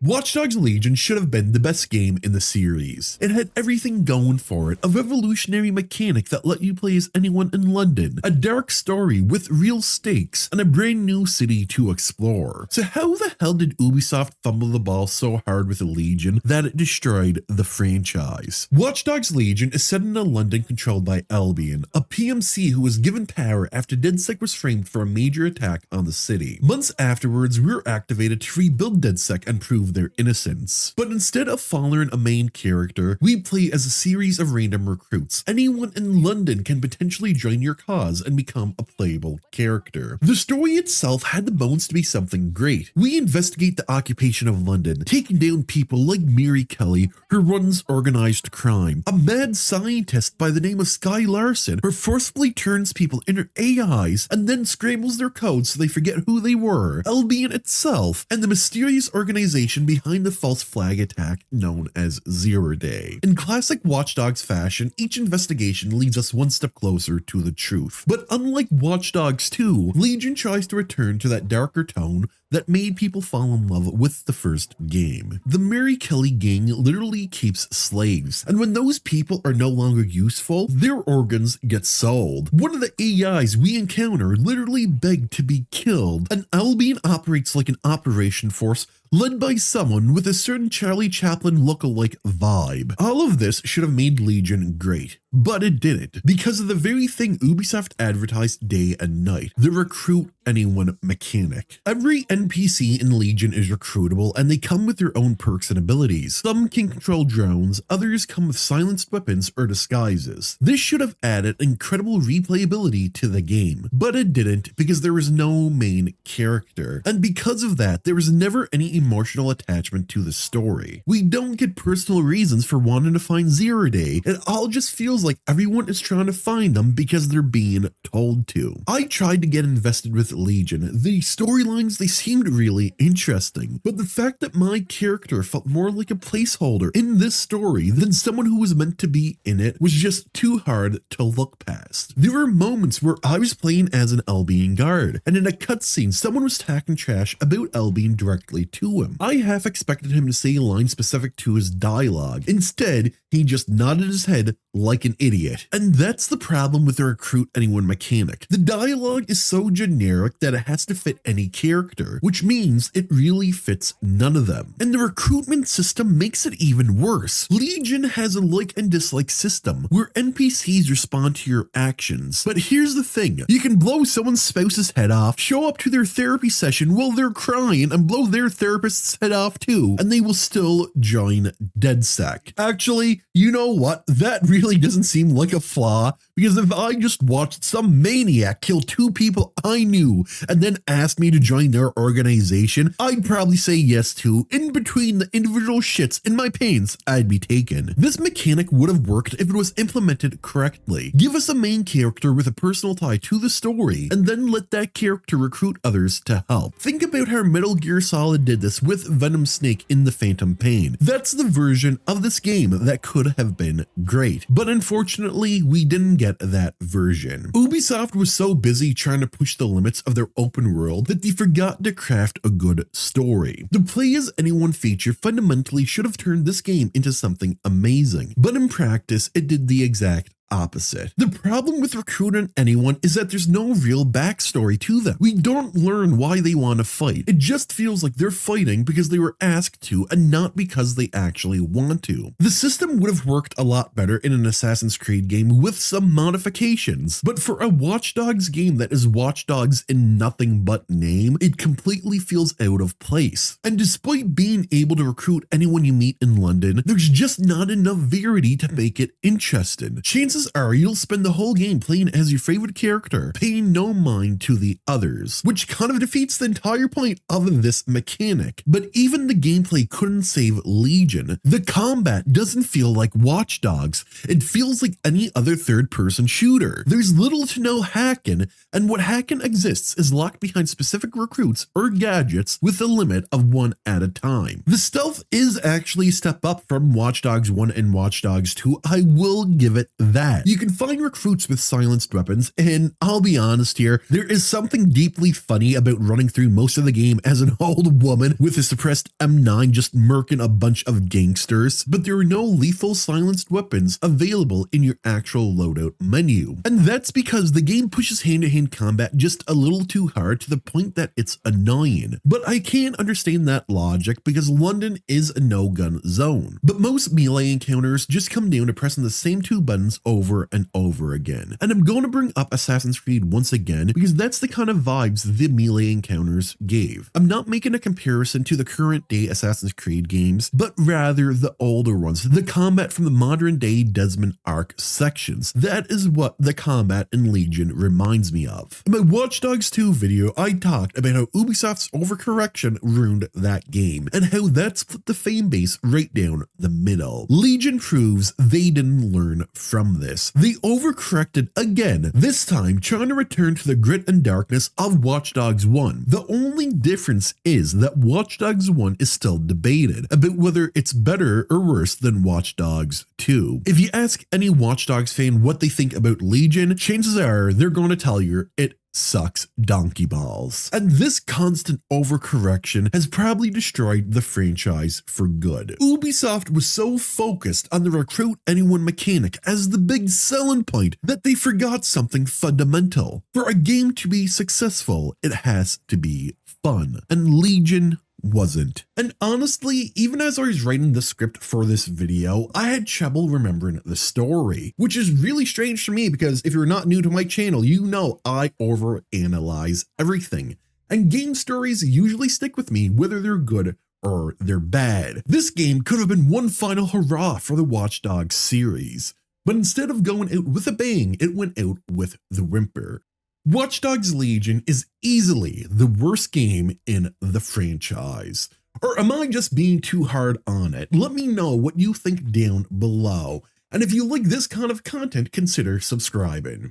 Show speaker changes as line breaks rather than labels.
Watch Dogs Legion should have been the best game in the series. It had everything going for it, a revolutionary mechanic that let you play as anyone in London, a dark story with real stakes, and a brand new city to explore. So how the hell did Ubisoft fumble the ball so hard with Legion that it destroyed the franchise? Watch Dogs Legion is set in a London controlled by Albion, a PMC who was given power after DedSec was framed for a major attack on the city. Months afterwards, we were activated to rebuild DedSec and prove their innocence. But instead of following a main character, we play as a series of random recruits. Anyone in London can potentially join your cause and become a playable character. The story itself had the bones to be something great. We investigate the occupation of London, taking down people like Mary Kelly, who runs organized crime, a mad scientist by the name of Sky Larson, who forcibly turns people into AIs and then scrambles their codes so they forget who they were, Albion itself, and the mysterious organization behind the false flag attack known as Zero Day. In classic Watch Dogs fashion, each investigation leads us one step closer to the truth. But unlike Watch Dogs 2, Legion tries to return to that darker tone that made people fall in love with the first game. The Mary Kelly gang literally keeps slaves, and when those people are no longer useful, their organs get sold. One of the AIs we encounter literally begged to be killed, and Albion operates like an operation force led by someone with a certain Charlie Chaplin lookalike vibe. All of this should have made Legion great, but it didn't, because of the very thing Ubisoft advertised day and night, the recruit anyone mechanic. Every NPC in Legion is recruitable, and they come with their own perks and abilities. Some can control drones, others come with silenced weapons or disguises. This should have added incredible replayability to the game, but it didn't because there was no main character, and because of that, there was never any emotional attachment to the story. We don't get personal reasons for wanting to find Zero Day. It all just feels like everyone is trying to find them because they're being told to. I tried to get invested with Legion. The storylines, they seemed really interesting, but the fact that my character felt more like a placeholder in this story than someone who was meant to be in it was just too hard to look past. There were moments where I was playing as an Albion guard, and in a cutscene, someone was talking trash about Albion directly to him. I half expected him to say a line specific to his dialogue. Instead, he just nodded his head like an idiot. And that's the problem with the recruit anyone mechanic. The dialogue is so generic that it has to fit any character, which means it really fits none of them. And the recruitment system makes it even worse. Legion has a like and dislike system where NPCs respond to your actions. But here's the thing, you can blow someone's spouse's head off, show up to their therapy session while they're crying and blow their therapist's head off too, and they will still join DedSec. Actually, you know what? That really doesn't seem like a flaw, because if I just watched some maniac kill two people I knew and then asked me to join their organization, I'd probably say yes to. In between the individual shits in my pants, I'd be taken. This mechanic would have worked if it was implemented correctly. Give us a main character with a personal tie to the story, and then let that character recruit others to help. Think about how Metal Gear Solid did this with Venom Snake in the Phantom Pain. That's the version of this game that could have been great, but unfortunately we didn't get that version. Ubisoft was so busy trying to push the limits of their open world that they forgot to craft a good story. The play as anyone feature fundamentally should have turned this game into something amazing, but in practice it did the exact opposite. The problem with recruiting anyone is that there's no real backstory to them. We don't learn why they want to fight. It just feels like they're fighting because they were asked to and not because they actually want to. The system would have worked a lot better in an Assassin's Creed game with some modifications, but for a Watch Dogs game that is Watch Dogs in nothing but name, it completely feels out of place. And despite being able to recruit anyone you meet in London, there's just not enough variety to make it interesting. Chances are you'll spend the whole game playing as your favorite character, paying no mind to the others, which kind of defeats the entire point of this mechanic. But even the gameplay couldn't save Legion. The combat doesn't feel like Watch Dogs. It feels like any other third-person shooter. There's little to no hacking, and what hacking exists is locked behind specific recruits or gadgets with a limit of one at a time. The stealth is actually a step up from Watch Dogs 1 and Watch Dogs 2, I will give it that. that. You can find recruits with silenced weapons, and I'll be honest here, there is something deeply funny about running through most of the game as an old woman with a suppressed M9 just murking a bunch of gangsters, but there are no lethal silenced weapons available in your actual loadout menu. And that's because the game pushes hand-to-hand combat just a little too hard to the point that it's annoying. But I can understand that logic because London is a no-gun zone. But most melee encounters just come down to pressing the same two buttons over and over again. And I'm going to bring up Assassin's Creed once again because that's the kind of vibes the melee encounters gave. I'm not making a comparison to the current day Assassin's Creed games, but rather the older ones, the combat from the modern day Desmond Arc sections. That is what the combat in Legion reminds me of. In my Watch Dogs 2 video, I talked about how Ubisoft's overcorrection ruined that game and how that split the fan base right down the middle. Legion proves they didn't learn from this. They overcorrected again, this time trying to return to the grit and darkness of Watch Dogs 1. The only difference is that Watch Dogs 1 is still debated about whether it's better or worse than Watch Dogs 2. If you ask any Watch Dogs fan what they think about Legion, chances are they're going to tell you it sucks donkey balls. And this constant overcorrection has probably destroyed the franchise for good. Ubisoft was so focused on the recruit anyone mechanic as the big selling point that they forgot something fundamental. For a game to be successful, it has to be fun. And Legion wasn't. And honestly, even as I was writing the script for this video, I had trouble remembering the story, which is really strange for me because if you're not new to my channel, you know I overanalyze everything. And game stories usually stick with me whether they're good or they're bad. This game could have been one final hurrah for the Watch Dogs series, but instead of going out with a bang, it went out with the whimper. Watch Dogs Legion is easily the worst game in the franchise. Or am I just being too hard on it? Let me know what you think down below. And if you like this kind of content, consider subscribing.